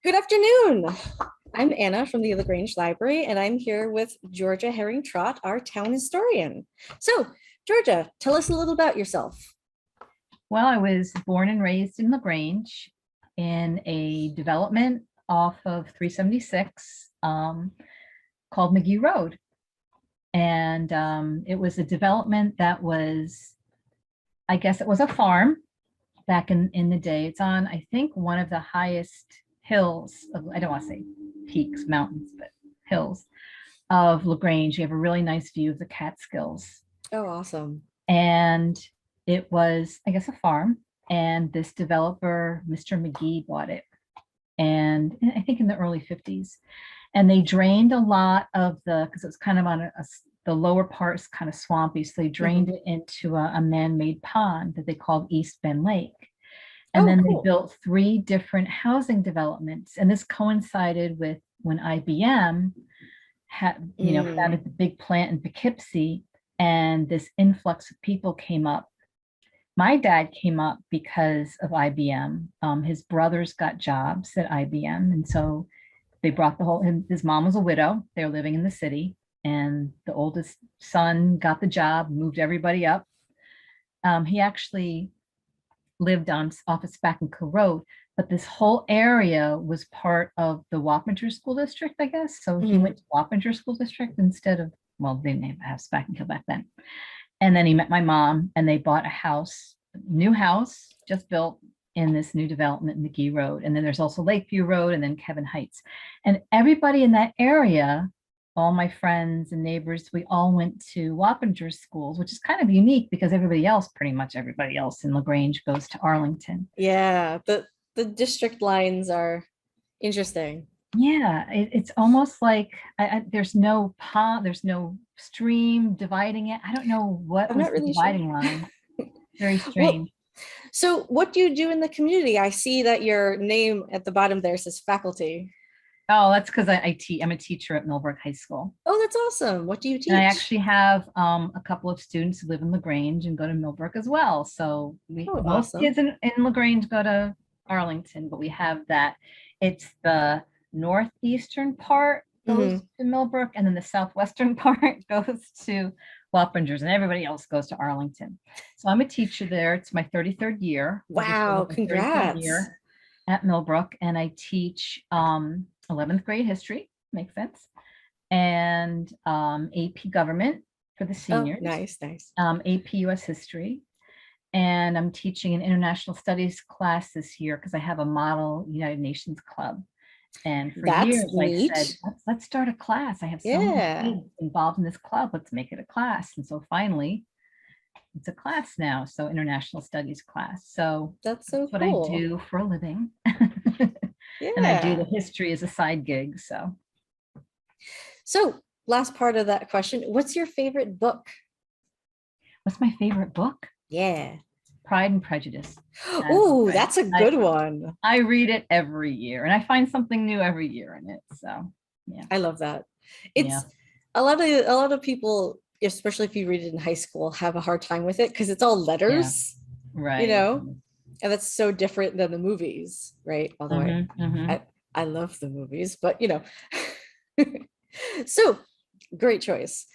Good afternoon. I'm Anna from the LaGrange Library, and I'm here with Georgia Herring-Trott, our town historian. So, Georgia, tell us a little about yourself. Well, I was born and raised in LaGrange in a development off of 376 called McGee Road. And it was a development that was, I guess it was a farm back in the day. It's on, I think, one of the highest hills, I don't want to say peaks, mountains, but hills of LaGrange. You have a really nice view of the Catskills. Oh, awesome. And it was, I guess, a farm. And this developer, Mr. McGee, bought it. And I think in the early 50s. And they drained a lot of because it was kind of on the lower part's kind of swampy. So they drained it into a man-made pond that they called East Bend Lake. And Oh, then they cool. built 3 different housing developments. And this coincided with when IBM had, founded the big plant in Poughkeepsie, and this influx of people came up. My dad came up because of IBM. His brothers got jobs at IBM. And so they brought his mom was a widow. They were living in the city. And the oldest son got the job, moved everybody up. He actually lived off of Spackenkill Road, but this whole area was part of the Wappinger School District, I guess. So he went to Wappinger School District instead of, well, they didn't have Spackenkill back then. And then he met my mom, and they bought a new house, just built in this new development, McGee Road. And then there's also Lakeview Road, and then Kevin Heights. And everybody in that area, all my friends and neighbors, we all went to Wappinger schools, which is kind of unique because pretty much everybody else in LaGrange goes to Arlington. Yeah, the district lines are interesting. Yeah, it's almost like there's no pond, there's no stream dividing it. I don't know what I'm was not the really sure. dividing line. Very Well, strange. so what do you do in the community? I see that your name at the bottom there says faculty. Oh, that's because I'm a teacher at Millbrook High School. Oh, that's awesome. What do you And I teach? actually have a couple of students who live in LaGrange and go to Millbrook as well. So Oh, most awesome. kids in LaGrange go to Arlington, but we have that. It's the northeastern part goes Hmm. to Millbrook, and then the southwestern part goes to Wappingers, and everybody else goes to Arlington. So I'm a teacher there. It's my 33rd year. I just Wow, finished my 33rd congrats. year at Millbrook, and I teach 11th grade history. Makes sense. And AP government for the Oh, seniors, nice, nice. AP US history. And I'm teaching an international studies class this year because I have a model United Nations club. And for That's years, I said, neat. let's start a class. I have so many Yeah, kids involved in this club. Let's make it a class. And so finally, it's a class now. So international studies class. So that's so that's what I cool. do for a living. And I do the Yeah. history as a side gig. So So, last part of that question, what's your favorite book? what's my favorite book? Yeah. Pride and Prejudice. Oh, I, that's a I good one. I read it every year, and I find something new every year in it. So yeah, I love that. yeah, It's a lot of people, especially if you read it in high school, have a hard time with it because it's all yeah, letters, you right. know, and that's so different than the movies, right? Although Hmm, hmm. I love the movies, but so great choice.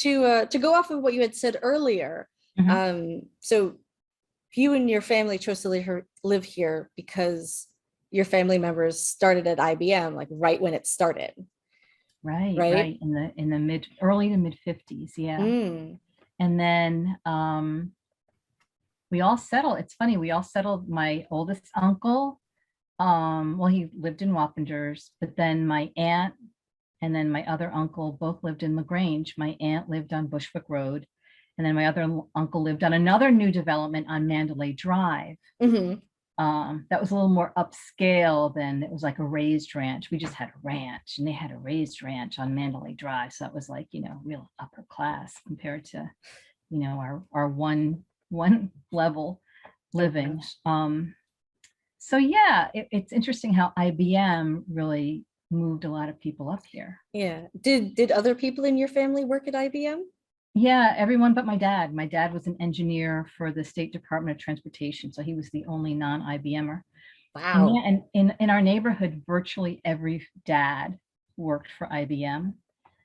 To go off of what you had said earlier, Hmm. so you and your family chose to live here because your family members started at IBM, like right when it started, Right, right? right. In the early to mid 50s, yeah. Mm, And then we all settled. It's funny, we all settled. My oldest uncle, well, he lived in Wappingers, but then my aunt and then my other uncle both lived in LaGrange. My aunt lived on Bushwick Road, and then my other uncle lived on another new development on Mandalay Drive. mhm. That was a little more upscale than it was like a raised ranch. We just had a ranch, and they had a raised ranch on Mandalay Drive. So that was like, real upper class compared to, our one level Oh living. gosh. So yeah, it's interesting how IBM really moved a lot of people up here. Yeah. Did other people in your family work at IBM? Yeah, everyone but my dad. My dad was an engineer for the State Department of Transportation, so he was the only non-IBMer. And yeah, Wow. and in our neighborhood, virtually every dad worked for IBM.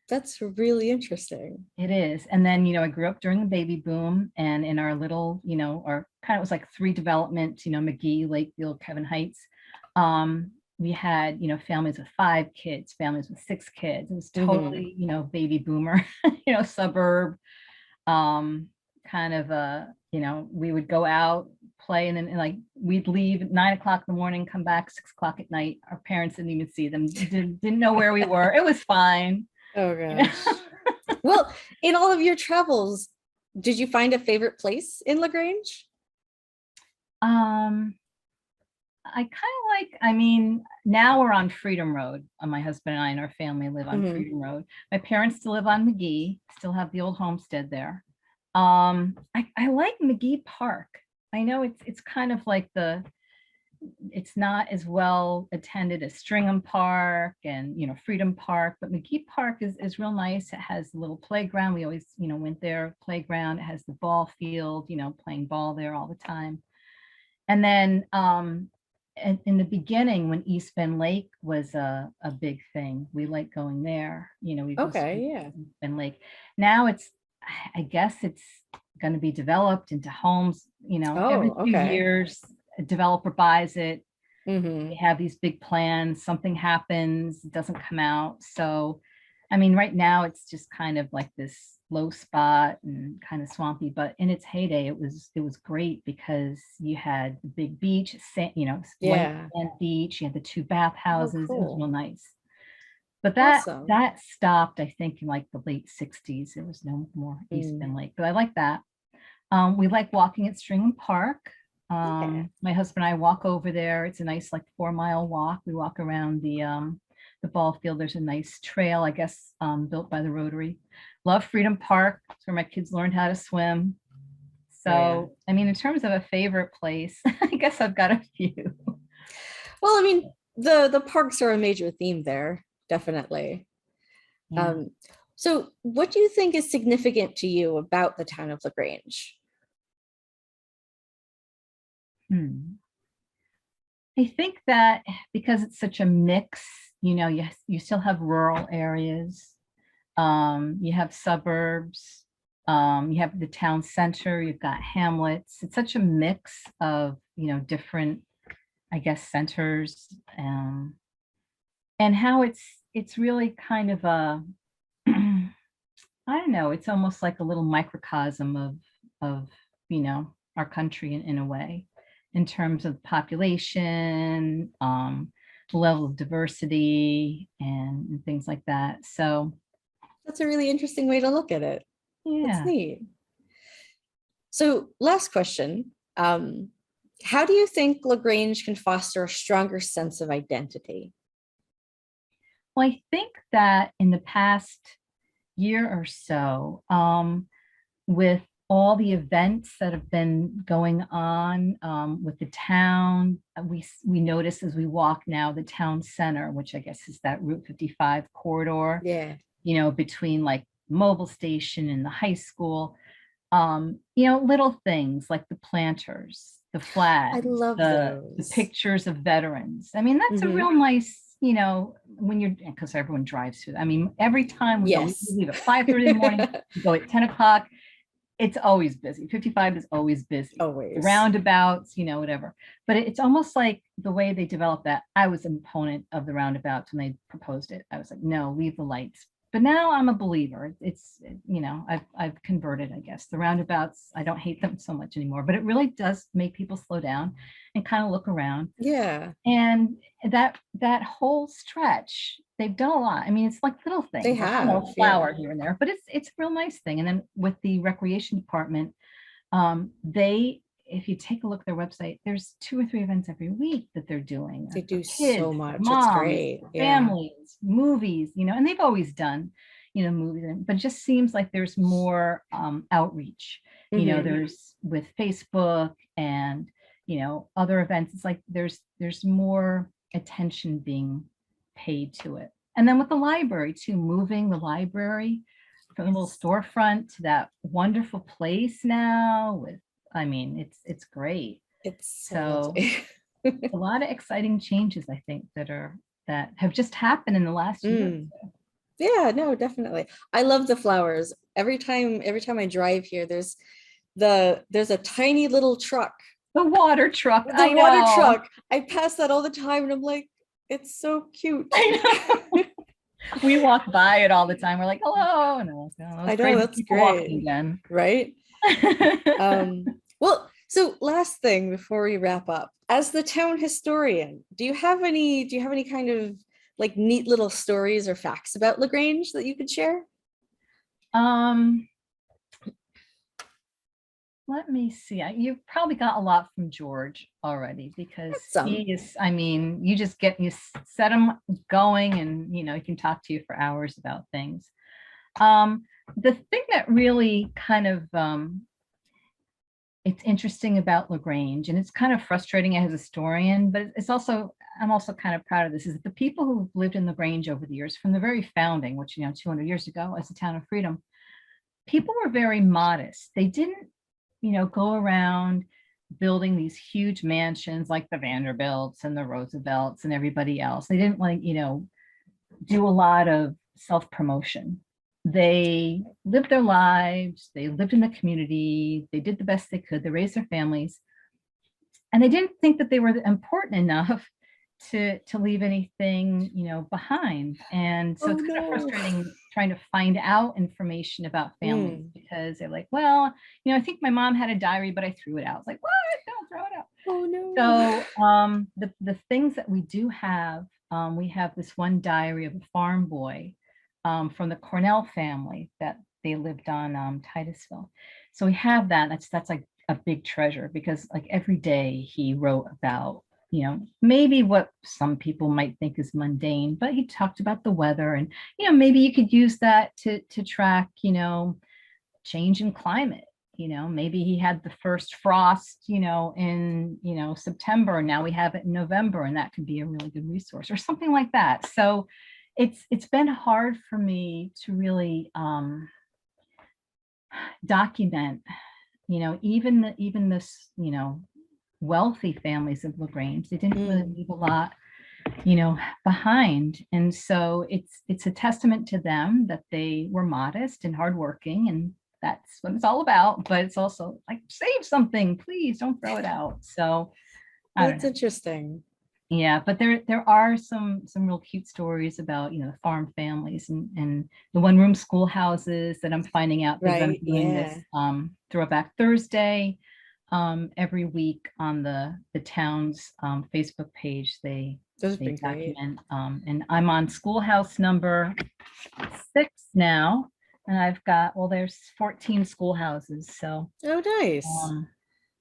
That's really interesting. It is. And then, I grew up during the baby boom, and in our little, our kind of was like three developments, McGee, Lakefield, Kevin Heights. We had, families with 5 kids, families with 6 kids. It was Hmm. totally, baby boomer, suburb, um, kind of we would go out, play, and then like we'd leave at 9 o'clock in the morning, come back 6 o'clock at night. Our parents didn't even see them, didn't know where we were. It was fine. Oh You know? gosh. Well, in all of your travels, did you find a favorite place in LaGrange? Um, I kind of I mean, now we're on Freedom Road. My husband and I and our family live on Hmm. Freedom Road. My parents still live on McGee, still have the old homestead there. I like McGee Park. I know it's kind of like it's not as well attended as Stringham Park and Freedom Park, but McGee Park is real nice. It has a little playground. We always went there. Playground. It has the ball field. Playing ball there all the time. And then in the beginning, when East Bend Lake was a big thing, we liked going there. We just Okay, yeah. East Bend Lake. Now I guess it's going to be developed into homes. Every Oh, few okay. years, a developer buys it. They Hmm. have these big plans. Something happens, it doesn't come out. So, I mean, right now it's just kind of like this low spot and kind of swampy. But in its heyday, it was great because you had the big beach, white Yeah. sand beach. You had the 2 Oh, bathhouses. It was real cool. nice. But that Awesome. that stopped, I think, in like the late '60s. There was no more East Mm. Bend Lake, but I like that. We like walking at Stringham Park. Yeah. My husband and I walk over there. It's a nice like 4 mile walk. We walk around the ball field. There's a nice trail, I guess, built by the Rotary. Love Freedom Park. It's where my kids learned how to swim. Oh, yeah. So, I mean, in terms of a favorite place, I guess I've got a few. Well, I mean, the parks are a major theme there, definitely. Yeah. Um, so what do you think is significant to you about the town of LaGrange? Hmm. I think that because it's such a mix, you still have rural areas, you have suburbs, you have the town center, you've got hamlets. It's such a mix of, different, I guess, centers, and how it's really kind of a, I don't know, it's almost like a little microcosm of, our country in a way, in terms of population, the level of diversity and things like that. So That's a really interesting way to look at it. That's yeah. neat. So last question. How do you think LaGrange can foster a stronger sense of identity? Well, I think that in the past year or so, with all the events that have been going on with the town, we notice as we walk now the town center, which I guess is that Route 55 corridor, Yeah, between like Mobile Station and the high school. Little things like the planters, the I flags, love the those. pictures of veterans. I mean, that's a Hmm. real nice, when you're, because everyone drives through. I mean, every time we Yes. leave at 5:30 in the morning, we go at 10 o'clock. It's always busy. 55 is always busy. The Always. roundabouts, whatever. But it's almost like the way they developed that. I was an opponent of the roundabouts when they proposed it. I was like, no, leave the lights. But now I'm a believer. I've converted, I guess. The roundabouts, I don't hate them so much anymore, but it really does make people slow down and kind of look around. Yeah, And that whole stretch, they've done a lot. I mean, it's like little they things, like have. a flower Yeah. here and there, but it's a real nice thing. And then with the recreation department, if you take a look at their website, there's 2 or 3 events every week that they're doing They for do so kids, for much. It's moms, great. for Yeah. families, movies, and they've always done, movies, but it just seems like there's more outreach. Hmm. There's with Facebook and other events. It's like there's more attention being paid to it. And then with the library too, moving the library from the little Yes. storefront to that wonderful place now with, I mean, it's great. It's so So lovely. A lot of exciting changes, I think, that have just happened in the last year. Mm. Yeah, no, definitely. I love the flowers. Every time I drive here, there's a tiny little truck, The water truck, the I water know. truck. I pass that all the time and I'm like, it's so cute. I know. We walk by it all the time. We're like, hello. And I'm like, oh, those I know, crazy that's people walking great. again. Right? Well, so last thing before we wrap up, as the town historian, do you have any kind of like neat little stories or facts about LaGrange that you could share? um, Let me see. You've probably got a lot from George already because Some. he is, I mean, set him going and, he can talk to you for hours about things. Um, the thing that really kind of, it's interesting about LaGrange, and it's kind of frustrating as a historian, but I'm also kind of proud of this, is that the people who lived in LaGrange over the years, from the very founding, which, 200 years ago as a town of freedom, people were very modest. They didn't, go around building these huge mansions like the Vanderbilts and the Roosevelts and everybody else. They didn't like, do a lot of self-promotion. They lived their lives, they lived in the community, they did the best they could, they raised their families, and they didn't think that they were important enough to leave anything, behind. And so Oh it's kind of no. frustrating trying to find out information about families Mm. because they're like, well, I think my mom had a diary, but I threw it out. It's like, what? Don't throw it out. Oh no. So the things that we do have, we have this one diary of a farm boy from the Cornell family that they lived on Titusville. So we have that. That's like a big treasure because like every day he wrote about, maybe what some people might think is mundane, but he talked about the weather and, maybe you could use that to track, change in climate. Maybe he had the first frost, in, September, and now we have it in November, and that could be a really good resource or something like that. So it's been hard for me to really document, even this, wealthy families of LaGrange. They didn't really Mm. leave a lot, behind. And so it's a testament to them that they were modest and hardworking, and that's what it's all about. But it's also like, save something, please don't throw it out. So I don't That's know. interesting. Yeah, but there are some real cute stories about, farm families and the one-room schoolhouses that I'm finding out, because I'm Right. doing this Yeah. Throwback Thursday every week on the town's Facebook page. Those have They been great. document, and I'm on schoolhouse number 6 now, and I've got, well, there's 14 schoolhouses, so Oh, nice. um,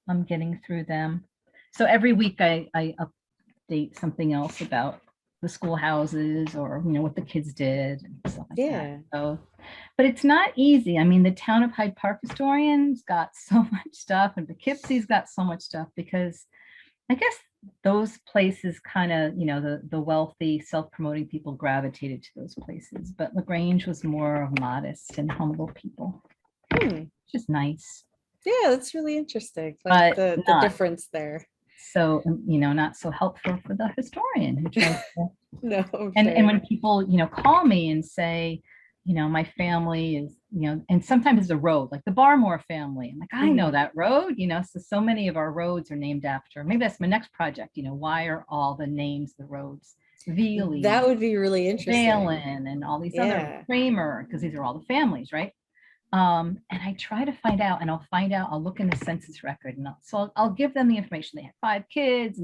I'm getting through them. So every week I update something else about the schoolhouses, or what the kids did and stuff like that. Yeah. So, but it's not easy. I mean, the town of Hyde Park historians got so much stuff, and Poughkeepsie's got so much stuff because I guess those places kind of, the wealthy, self-promoting people gravitated to those places. But LaGrange was more modest and humble people, Hmm. which is nice, Yeah, that's really interesting. Like but the not difference there. so, not so helpful for the historian who tries to. No, I'm And sure. when people, call me and say, my family is, and sometimes it's a road, like the Barmore family. I'm like, I know Mhm. that road, so many of our roads are named after. Maybe that's my next project, why are all the names of the roads? That Veely, would be really interesting. Valen, and all these other, Yeah. Kramer, because these are all the families, right? And I try to find out, and I'll look in the census record, and I'll give them the information. They have 5 kids,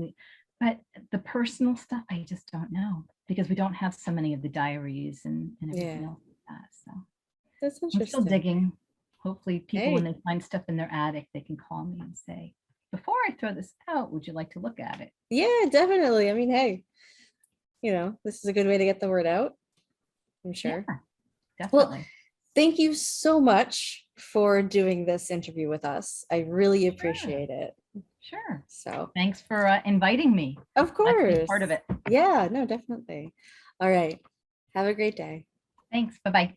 but the personal stuff, I just don't know because we don't have so many of the diaries and everything Yeah. else like that. So That's I'm still interesting. digging. Hopefully people, when Hey. they find stuff in their attic, they can call me and say, before I throw this out, would you like to look at it? Yeah, definitely. I mean, hey, this is a good way to get the word out, I'm Yeah, sure. Well, definitely. thank you so much for doing this interview with us. I really Sure, appreciate it. sure. So, Thanks for inviting me. of Glad to be course. part of it. Yeah, no, definitely. All right. Have a great day. Thanks. Bye-bye.